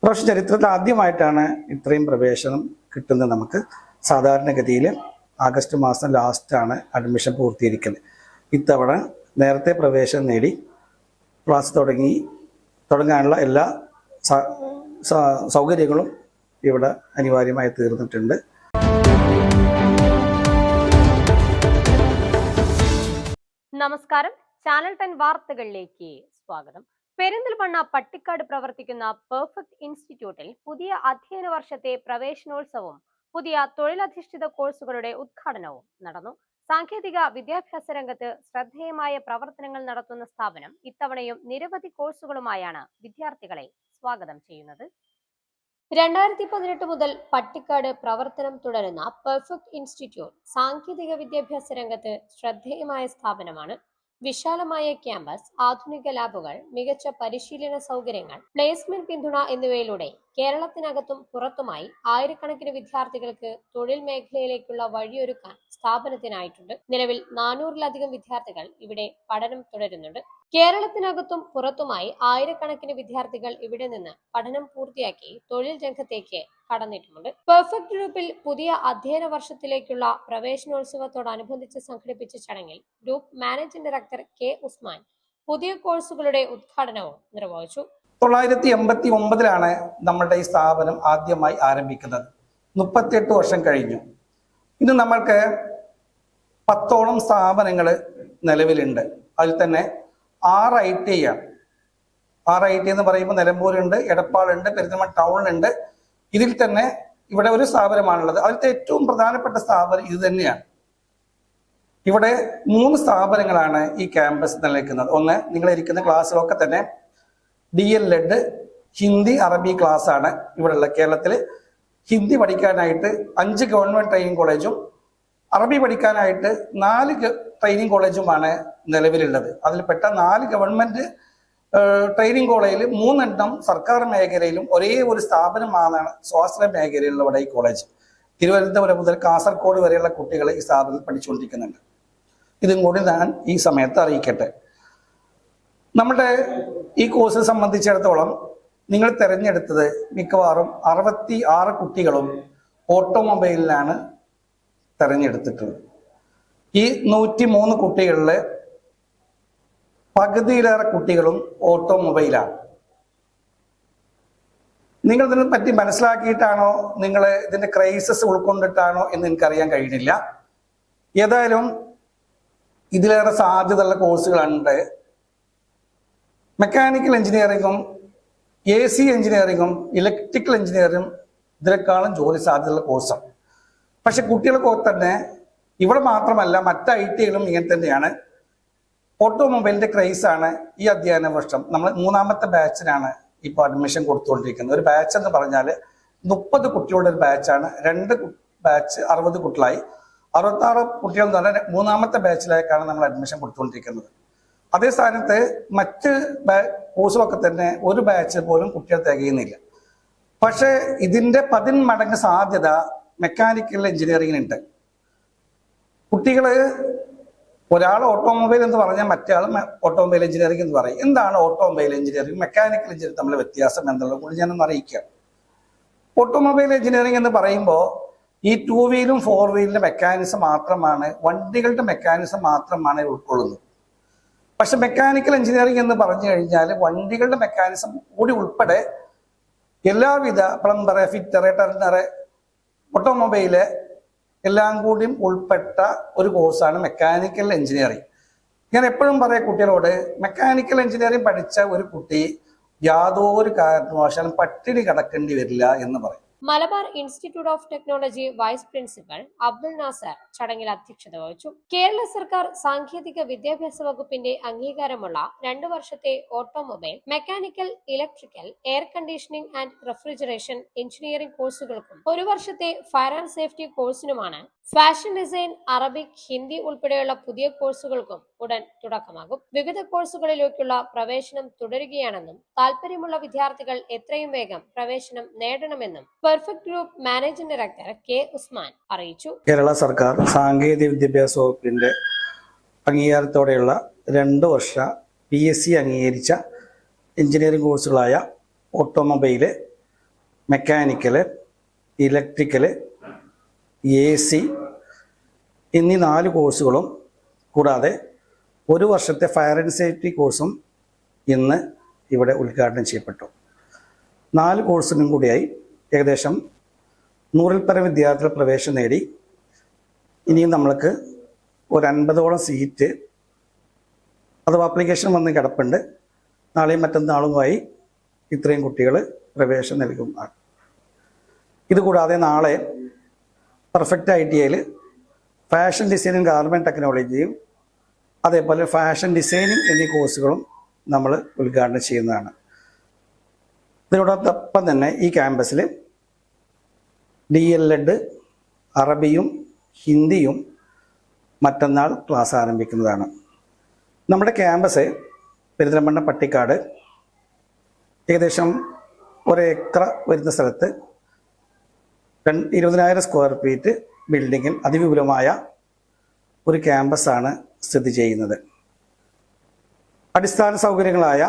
Profession ചരിത്രത്തിൽ ആദ്യമായിട്ടാണ് ഇത്രയും പ്രവേശനം കിട്ടുന്നത്. നമുക്ക് സാധാരണഗതിയിൽ ആഗസ്റ്റ് മാസം ലാസ്റ്റാണ് അഡ്മിഷൻ പൂർത്തീകരിക്കൽ. ഇത്തവണ നേരത്തെ പ്രവേശനം നേടി ക്ലാസ് തുടങ്ങാനുള്ള എല്ലാ സൗകര്യങ്ങളും ഇവിടെ അനിവാര്യമായി തീർന്നിട്ടുണ്ട്. നമസ്കാരം, ചാനൽ 10 വാർത്തകളിലേക്ക് സ്വാഗതം. പെരിന്തൽമണ്ണ പട്ടിക്കാട് പ്രവർത്തിക്കുന്ന പെർഫെക്റ്റ് ഇൻസ്റ്റിറ്റ്യൂട്ടിൽ പുതിയ അധ്യയന വർഷത്തെ പ്രവേശനോത്സവവും പുതിയ തൊഴിലധിഷ്ഠിത കോഴ്സുകളുടെ ഉദ്ഘാടനവും നടന്നു. സാങ്കേതിക വിദ്യാഭ്യാസ രംഗത്ത് ശ്രദ്ധേയമായ പ്രവർത്തനങ്ങൾ നടത്തുന്ന സ്ഥാപനം ഇത്തവണയും നിരവധി കോഴ്സുകളുമായാണ് വിദ്യാർത്ഥികളെ സ്വാഗതം ചെയ്യുന്നത്. 2018 മുതൽ പട്ടിക്കാട് പ്രവർത്തനം തുടരുന്ന പെർഫെക്റ്റ് ഇൻസ്റ്റിറ്റ്യൂട്ട് സാങ്കേതിക വിദ്യാഭ്യാസ രംഗത്ത് ശ്രദ്ധേയമായ സ്ഥാപനമാണ്. വിശാലമായ ക്യാമ്പസ്, ആധുനിക ലാബുകൾ, മികച്ച പരിശീലന സൗകര്യങ്ങൾ, പ്ലേസ്മെന്റ് പിന്തുണ എന്നിവയിലൂടെ കേരളത്തിനകത്തും പുറത്തുമായി ആയിരക്കണക്കിന് വിദ്യാർത്ഥികൾക്ക് തൊഴിൽ മേഖലയിലേക്കുള്ള വഴിയൊരുക്കാൻ സ്ഥാപനത്തിനായിട്ടുണ്ട്. നിലവിൽ 400-ലധികം വിദ്യാർത്ഥികൾ ഇവിടെ പഠനം തുടരുന്നുണ്ട്. കേരളത്തിനകത്തും പുറത്തുമായി ആയിരക്കണക്കിന് വിദ്യാർത്ഥികൾ ഇവിടെ നിന്ന് പഠനം പൂർത്തിയാക്കി തൊഴിൽ രംഗത്തേക്ക് കടന്നിട്ടുമുണ്ട്. പെർഫെക്റ്റ് ഗ്രൂപ്പിൽ പുതിയ അധ്യയന വർഷത്തിലേക്കുള്ള പ്രവേശനോത്സവത്തോടനുബന്ധിച്ച് സംഘടിപ്പിച്ച ചടങ്ങിൽ group managing director K Usman പുതിയ കോഴ്സുകളുടെ ഉദ്ഘാടനവും നിർവഹിച്ചു. 1989 നമ്മുടെ ഈ സ്ഥാപനം ആദ്യമായി ആരംഭിക്കുന്നത്. 38 വർഷം കഴിഞ്ഞു. ഇന്ന് നമ്മൾക്ക് 10ഓളം സ്ഥാപനങ്ങൾ നിലവിലുണ്ട്. അതിൽ തന്നെ 6 ITI ആണ്. 6 ITI എന്ന് പറയുമ്പോൾ നിലമ്പൂരുണ്ട്, എടപ്പാളുണ്ട്, പെരിന്തൽമണ്ണ ടൗണിലുണ്ട്. ഇതിൽ തന്നെ ഇവിടെ ഒരു സ്ഥാപനമാണുള്ളത്. അതിലത്തെ ഏറ്റവും പ്രധാനപ്പെട്ട സ്ഥാപനം ഇത് തന്നെയാണ്. ഇവിടെ 3 സ്ഥാപനങ്ങളാണ് ഈ ക്യാമ്പസ് നിലനിൽക്കുന്നത്. ഒന്ന്, നിങ്ങളിരിക്കുന്ന ക്ലാസ്സിലൊക്കെ തന്നെ DLED ഹിന്ദി അറബി ക്ലാസ് ആണ് ഇവിടെയുള്ള. കേരളത്തിൽ ഹിന്ദി പഠിക്കാനായിട്ട് 5 ഗവൺമെന്റ് ട്രെയിനിങ് കോളേജും അറബി പഠിക്കാനായിട്ട് 4 ട്രെയിനിങ് കോളേജുമാണ് നിലവിലുള്ളത്. അതിൽപ്പെട്ട 4 ഗവൺമെന്റ് ട്രെയിനിങ് കോളേജിൽ 3 എണ്ണം സർക്കാർ മേഖലയിലും ഒരേ ഒരു സ്ഥാപനമാണ് സ്വാശ്രയ മേഖലയിലുള്ള ഈ കോളേജ്. തിരുവനന്തപുരം മുതൽ കാസർഗോഡ് വരെയുള്ള കുട്ടികൾ ഈ സ്ഥാപനത്തിൽ പഠിച്ചുകൊണ്ടിരിക്കുന്നുണ്ട്. ഇതും കൂടി ഞാൻ ഈ സമയത്ത് അറിയിക്കട്ടെ. നമ്മുടെ ഈ കോഴ്സ് സംബന്ധിച്ചിടത്തോളം നിങ്ങൾ തിരഞ്ഞെടുത്തത് മിക്കവാറും 66 കുട്ടികളും ഓട്ടോമൊബൈലിലാണ് തിരഞ്ഞെടുത്തിട്ടുള്ളത്. ഈ 103 കുട്ടികളിൽ പകുതിയിലേറെ കുട്ടികളും ഓട്ടോമൊബൈലാണ്. നിങ്ങൾ ഇതിനെ പറ്റി മനസ്സിലാക്കിയിട്ടാണോ, നിങ്ങൾ ഇതിന്റെ ക്രൈസിസ് ഉൾക്കൊണ്ടിട്ടാണോ എന്ന് എനിക്കറിയാൻ കഴിയുന്നില്ല. ഏതായാലും ഇതിലേറെ സാധ്യതയുള്ള കോഴ്സുകളുണ്ട്. മെക്കാനിക്കൽ എഞ്ചിനീയറിങ്ങും AC എഞ്ചിനീയറിങ്ങും ഇലക്ട്രിക്കൽ എഞ്ചിനീയറിങ്ങും ഇതിനേക്കാളും ജോലി സാധ്യതയുള്ള കോഴ്സാണ്. പക്ഷെ കുട്ടികൾക്ക് തന്നെ ഇവിടെ മാത്രമല്ല മറ്റ് ITIകളും ഇങ്ങനെ തന്നെയാണ്. ഓട്ടോമൊബൈലിന്റെ ക്രൈസാണ് ഈ അധ്യയന വർഷം. നമ്മൾ 3ാമത്തെ ബാച്ചിനാണ് ഇപ്പോൾ അഡ്മിഷൻ കൊടുത്തുകൊണ്ടിരിക്കുന്നത്. ഒരു ബാച്ച് എന്ന് പറഞ്ഞാൽ 30 കുട്ടികളുടെ ഒരു ബാച്ചാണ്. 2 ബാച്ച് 60 കുട്ടികളായി 66 കുട്ടികൾ എന്ന് പറഞ്ഞാൽ 3ാമത്തെ ബാച്ചിലേക്കാണ് നമ്മൾ അഡ്മിഷൻ കൊടുത്തുകൊണ്ടിരിക്കുന്നത്. അതേ സ്ഥാനത്ത് മറ്റ് കോഴ്സുകളൊക്കെ തന്നെ ഒരു ബാച്ച് പോലും കുട്ടികൾ തികയുന്നില്ല. പക്ഷേ ഇതിന്റെ 10 മടങ്ങ് സാധ്യത മെക്കാനിക്കൽ എഞ്ചിനീയറിംഗിനുണ്ട്. കുട്ടികൾ ഒരാൾ ഓട്ടോമൊബൈൽ എന്ന് പറഞ്ഞാൽ മറ്റേ ആൾ ഓട്ടോമൊബൈൽ എഞ്ചിനീയറിംഗ് എന്ന് പറയും. എന്താണ് ഓട്ടോമൊബൈൽ എഞ്ചിനീയറിംഗ് മെക്കാനിക്കൽ എഞ്ചിനീയറിംഗ് തമ്മിൽ വ്യത്യാസം എന്നുള്ളത് കൂടി ഞാനൊന്ന് അറിയിക്കാം. ഓട്ടോമൊബൈൽ എഞ്ചിനീയറിംഗ് എന്ന് പറയുമ്പോൾ ഈ 2 വീലും 4 വീലിന്റെ മെക്കാനിസം മാത്രമാണ്, വണ്ടികളുടെ മെക്കാനിസം മാത്രമാണ് ഉൾക്കൊള്ളുന്നത്. പക്ഷെ മെക്കാനിക്കൽ എഞ്ചിനീയറിംഗ് എന്ന് പറഞ്ഞു കഴിഞ്ഞാൽ വണ്ടികളുടെ മെക്കാനിസം കൂടി ഉൾപ്പെടെ എല്ലാവിധ പ്ലംബർ, ഫിറ്റർ, ടർണർ, ഓട്ടോമൊബൈല് എല്ലാം കൂടിയും ഉൾപ്പെട്ട ഒരു കോഴ്സാണ് മെക്കാനിക്കൽ എഞ്ചിനീയറിംഗ്. ഞാൻ എപ്പോഴും പറയാം കുട്ടികളോട്, മെക്കാനിക്കൽ എഞ്ചിനീയറിംഗ് പഠിച്ച ഒരു കുട്ടി യാതൊരു കാരണവശാലും പട്ടിണി കിടക്കേണ്ടി വരില്ല എന്ന് പറയും. Malabar institute of technology vice principal Abdul Nasar ചടങ്ങിൽ അധ്യക്ഷത വഹിച്ചു. കേരള സർക്കാർ സാങ്കേതിക വിദ്യാഭ്യാസ വകുപ്പിന്റെ അംഗീകാരമുള്ള 2 വർഷത്തെ automobile, mechanical, electrical, air conditioning and refrigeration engineering കോഴ്സുകൾക്കും 1 വർഷത്തെ ഫയർ ആൻഡ് സേഫ്റ്റി കോഴ്സിനുമാണ്. ഫാഷൻ ഡിസൈൻ, അറബിക്, ഹിന്ദി ഉൾപ്പെടെയുള്ള പുതിയ കോഴ്സുകൾക്കും ഉടൻ തുടക്കമാകും. വിവിധ കോഴ്സുകളിലേക്കുള്ള പ്രവേശനം തുടരുകയാണെന്നും താല്പര്യമുള്ള വിദ്യാർത്ഥികൾ എത്രയും വേഗം പ്രവേശനം നേടണമെന്നും perfect group managing director K Usman അറിയിച്ചു. കേരള സർക്കാർ സാങ്കേതിക വിദ്യാഭ്യാസ വകുപ്പിന്റെ അംഗീകാരത്തോടെയുള്ള 2 വർഷ PSC അംഗീകരിച്ച എഞ്ചിനീയറിംഗ് കോഴ്സുകളായ ഓട്ടോമൊബൈല്, മെക്കാനിക്കൽ, ഇലക്ട്രിക്കൽ, AC എന്നീ 4 കോഴ്സുകളും കൂടാതെ 1 വർഷത്തെ ഫയർ ആൻഡ് സേഫ്റ്റി കോഴ്സും ഇന്ന് ഇവിടെ ഉദ്ഘാടനം ചെയ്യപ്പെട്ടു. 4 കോഴ്സിനും കൂടിയായി ഏകദേശം 100-ൽ പരം വിദ്യാർത്ഥികൾ പ്രവേശനം നേടി. ഇനിയും നമ്മൾക്ക് ഒരു 50ഓളം സീറ്റ് അഥവാ ആപ്ലിക്കേഷൻ വന്ന് കിടപ്പുണ്ട്. നാളെയും മറ്റന്നാളുമായി ഇത്രയും കുട്ടികൾ പ്രവേശനം നൽകുന്നതാണ്. ഇതുകൂടാതെ നാളെ പെർഫെക്റ്റ് ITIയിൽ ഫാഷൻ ഡിസൈനിങ്, ഗാർമെൻറ്റ് ടെക്നോളജിയും അതേപോലെ ഫാഷൻ ഡിസൈനിങ് എന്നീ കോഴ്സുകളും നമ്മൾ ഉദ്ഘാടനം ചെയ്യുന്നതാണ്. ഇതിനോടൊപ്പം തന്നെ ഈ ക്യാമ്പസിൽ DLED, അറബിയും ഹിന്ദിയും മറ്റന്നാൾ ക്ലാസ് ആരംഭിക്കുന്നതാണ്. നമ്മുടെ ക്യാമ്പസ് പെരിന്തൽമണ്ണ പട്ടിക്കാട് ഏകദേശം 1 ഏക്കർ വരുന്ന സ്ഥലത്ത് 20,000 സ്ക്വയർ ഫീറ്റ് ബിൽഡിങ്ങിൽ അതിവിപുലമായ ഒരു ക്യാമ്പസാണ് സ്ഥിതി ചെയ്യുന്നത്. അടിസ്ഥാന സൗകര്യങ്ങളായ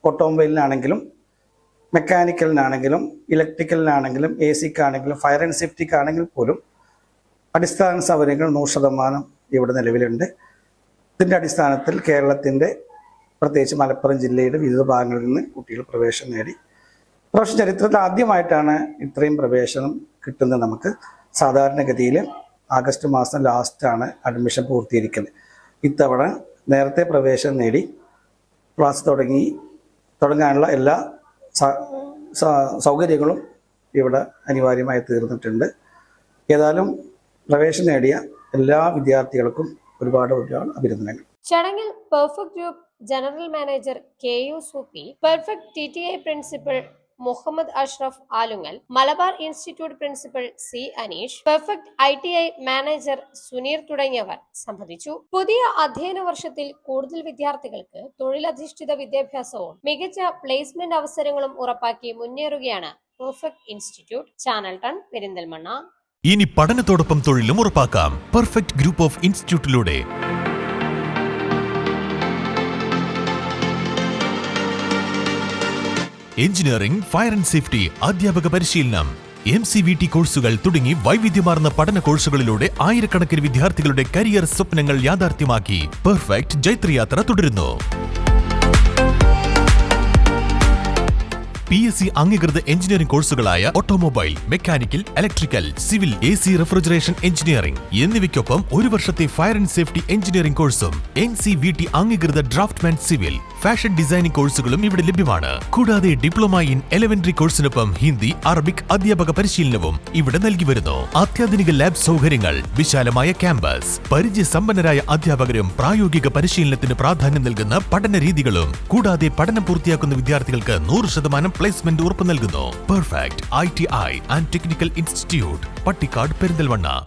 ഓട്ടോമൊബൈലിനാണെങ്കിലും മെക്കാനിക്കലിനാണെങ്കിലും ഇലക്ട്രിക്കലിനാണെങ്കിലും ACക്കാണെങ്കിലും ഫയർ ആൻഡ് സേഫ്റ്റിക്കാണെങ്കിൽ പോലും അടിസ്ഥാന സൗകര്യങ്ങൾ 100% ഇവിടെ നിലവിലുണ്ട്. ഇതിൻ്റെ അടിസ്ഥാനത്തിൽ കേരളത്തിൻ്റെ പ്രത്യേകിച്ച് മലപ്പുറം ജില്ലയുടെ വിവിധ ഭാഗങ്ങളിൽ നിന്ന് കുട്ടികൾ പ്രവേശനം നേടി. പ്രാവശ്യം ചരിത്രത്തിൽ ആദ്യമായിട്ടാണ് ഇത്രയും പ്രവേശനം കിട്ടുന്നത്. നമുക്ക് സാധാരണഗതിയിൽ ആഗസ്റ്റ് മാസം ലാസ്റ്റാണ് അഡ്മിഷൻ പൂർത്തീകരിക്കൽ. ഇത്തവണ നേരത്തെ പ്രവേശനം നേടി ക്ലാസ് തുടങ്ങാനുള്ള എല്ലാ സൗകര്യങ്ങളും ഇവിടെ അനിവാര്യമായി തീർന്നിട്ടുണ്ട്. ഏതായാലും പ്രവേശനം നേടിയ എല്ലാ വിദ്യാർത്ഥികൾക്കും ഒരുപാട് അഭിനന്ദനങ്ങൾ. ചടങ്ങിൽ perfect group general manager KU Soopy, perfect TTI principal Muhammad Ashraf Alungal, Malabar institute principal C Aneesh, perfect ITI manager Suneer തുടങ്ങിയവർ സംബന്ധിച്ചു. പുതിയ അധ്യയന വർഷത്തിൽ കൂടുതൽ വിദ്യാർത്ഥികൾക്ക് തൊഴിലധിഷ്ഠിത വിദ്യാഭ്യാസവും മികച്ച പ്ലേസ്മെന്റ് അവസരങ്ങളും ഉറപ്പാക്കി മുന്നേറുകയാണ് പെർഫെക്റ്റ് ഇൻസ്റ്റിറ്റ്യൂട്ട്. ചാനൽ ടൺ, പെരിന്തൽമണ്ണ. ഇനി പഠനത്തോടൊപ്പം തൊഴിലും ഉറപ്പാക്കാം പെർഫെക്റ്റ് ഗ്രൂപ്പ് ഓഫ് ഇൻസ്റ്റിറ്റ്യൂട്ടിലൂടെ. എഞ്ചിനീയറിംഗ്, ഫയർ ആൻഡ് സേഫ്റ്റി, അധ്യാപക പരിശീലനം, MCVT കോഴ്സുകൾ തുടങ്ങി വൈവിധ്യമാർന്ന പഠന കോഴ്സുകളിലൂടെ ആയിരക്കണക്കിന് വിദ്യാർത്ഥികളുടെ കരിയർ സ്വപ്നങ്ങൾ യാഥാർത്ഥ്യമാക്കി പെർഫെക്റ്റ് ജൈത്രയാത്ര തുടരുന്നു. PSC അംഗീകൃത എഞ്ചിനീയറിംഗ് കോഴ്സുകളായ automobile, mechanical, electrical, civil, AC refrigeration engineering എന്നിവയ്ക്കൊപ്പം 1 വർഷത്തെ ഫയർ ആൻഡ് സേഫ്റ്റി എഞ്ചിനീയറിംഗ് കോഴ്സും NCVT അംഗീകൃത ഡ്രാഫ്റ്റ്മാൻ സിവിൽ, ഫാഷൻ ഡിസൈനിംഗ് കോഴ്സുകളും ഇവിടെ ലഭ്യമാണ്. കൂടാതെ ഡിപ്ലോമ ഇൻ എലിമെന്ററി കോഴ്സിനൊപ്പം ഹിന്ദി, അറബിക് അധ്യാപക പരിശീലനവും ഇവിടെ നൽകി വരുന്നു. അത്യാധുനിക ലാബ് സൗകര്യങ്ങൾ, വിശാലമായ ക്യാമ്പസ്, പരിചയസമ്പന്നരായ അധ്യാപകരും പ്രായോഗിക പരിശീലനത്തിന് പ്രാധാന്യം നൽകുന്ന പഠന രീതികളും കൂടാതെ പഠനം പൂർത്തിയാക്കുന്ന വിദ്യാർത്ഥികൾക്ക് 100% പ്ലേസ്മെന്റ് ഉറപ്പ് നൽകുന്നു. Perfect ITI and technical institute, Pattikkad, Perinthalmanna.